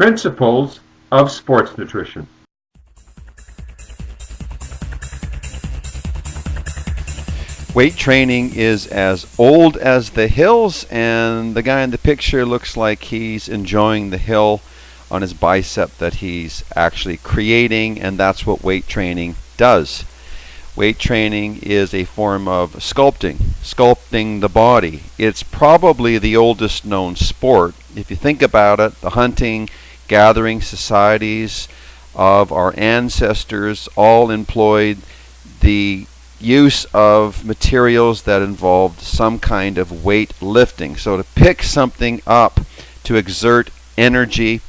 Principles of Sports Nutrition. Weight training is as old as the hills, and the guy in the picture looks like he's enjoying the hill on his bicep that he's actually creating, and that's what weight training does. Weight training is a form of sculpting the body. It's probably the oldest known sport. If you think about it, the hunting, gathering societies of our ancestors all employed the use of materials that involved some kind of weight lifting. So to pick something up, to exert energy,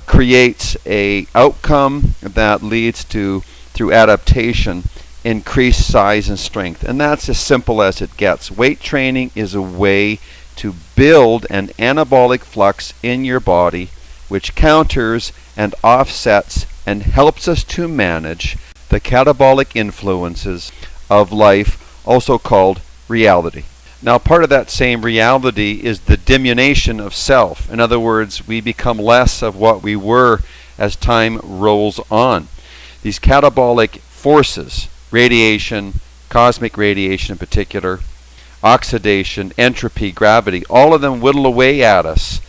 creates a outcome that leads to, through adaptation, increased size and strength. And that's as simple as it gets. Weight training is a way to build an anabolic flux in your body which counters and offsets and helps us to manage the catabolic influences of life, also called reality. Now, part of that same reality is the diminution of self. In other words, we become less of what we were as time rolls on. These catabolic forces, radiation, cosmic radiation in particular, oxidation, entropy, gravity, all of them whittle away at us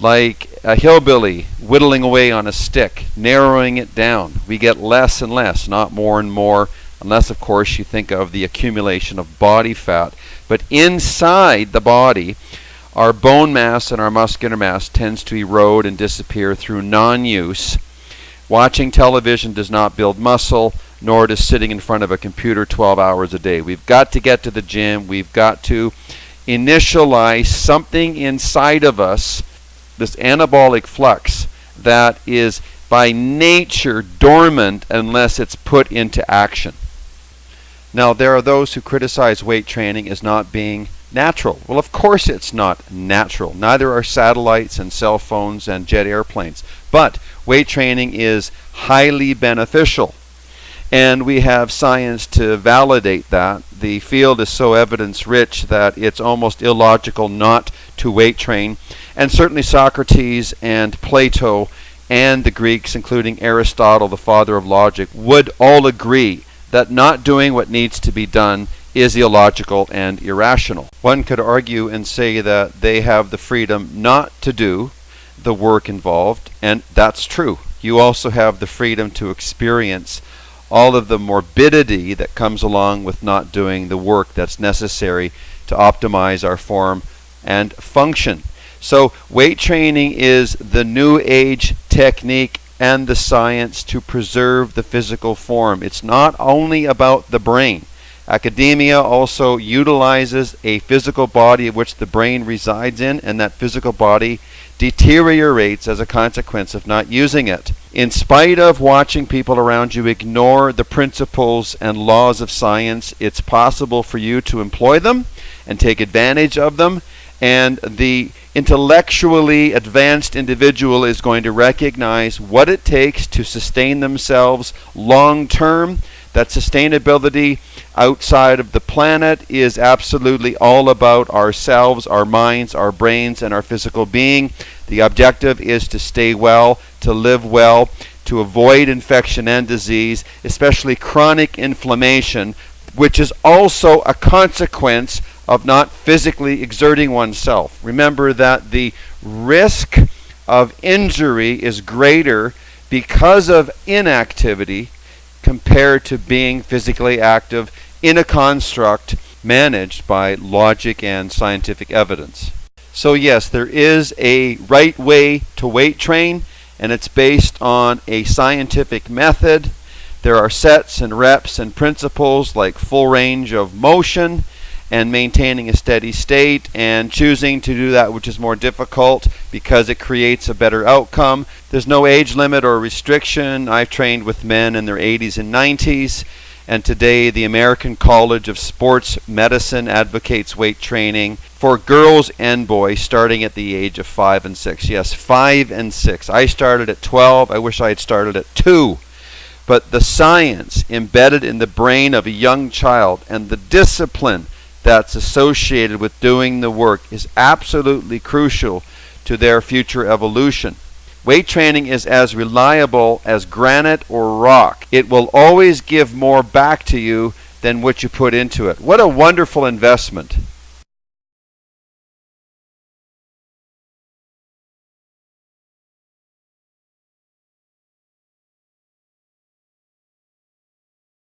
like a hillbilly whittling away on a stick, narrowing it down. We get less and less, not more and more, unless, of course, you think of the accumulation of body fat. But inside the body, our bone mass and our muscular mass tends to erode and disappear through non-use. Watching television does not build muscle, nor does sitting in front of a computer 12 hours a day. We've got to get to the gym. We've got to initialize something inside of us, this anabolic flux that is by nature dormant unless it's put into action. Now, there are those who criticize weight training as not being natural. Well, of course it's not natural. Neither are satellites and cell phones and jet airplanes. But weight training is highly beneficial. And we have science to validate that. The field is so evidence-rich that it's almost illogical not to weight train. And certainly Socrates and Plato and the Greeks, including Aristotle, the father of logic, would all agree that not doing what needs to be done is illogical and irrational. One could argue and say that they have the freedom not to do the work involved, and that's true. You also have the freedom to experience all of the morbidity that comes along with not doing the work that's necessary to optimize our form and function. So weight training is the new age technique and the science to preserve the physical form. It's not only about the brain. Academia also utilizes a physical body of which the brain resides in, and that physical body deteriorates as a consequence of not using it. In spite of watching people around you ignore the principles and laws of science, it's possible for you to employ them and take advantage of them, and the intellectually advanced individual is going to recognize what it takes to sustain themselves long term. That sustainability outside of the planet is absolutely all about ourselves, our minds, our brains, and our physical being. The objective is to stay well, to live well, to avoid infection and disease, especially chronic inflammation, which is also a consequence of not physically exerting oneself. Remember that the risk of injury is greater because of inactivity compared to being physically active in a construct managed by logic and scientific evidence. So yes, there is a right way to weight train, and it's based on a scientific method. There are sets and reps and principles like full range of motion and maintaining a steady state and choosing to do that which is more difficult because it creates a better outcome. There's no age limit or restriction. I've trained with men in their 80s and 90s, and today the American College of Sports Medicine advocates weight training for girls and boys starting at the age of 5 and 6. Yes, 5 and 6. I started at 12. I wish I had started at 2. But the science embedded in the brain of a young child and the discipline that's associated with doing the work is absolutely crucial to their future evolution. Weight training is as reliable as granite or rock. It will always give more back to you than what you put into it. What a wonderful investment.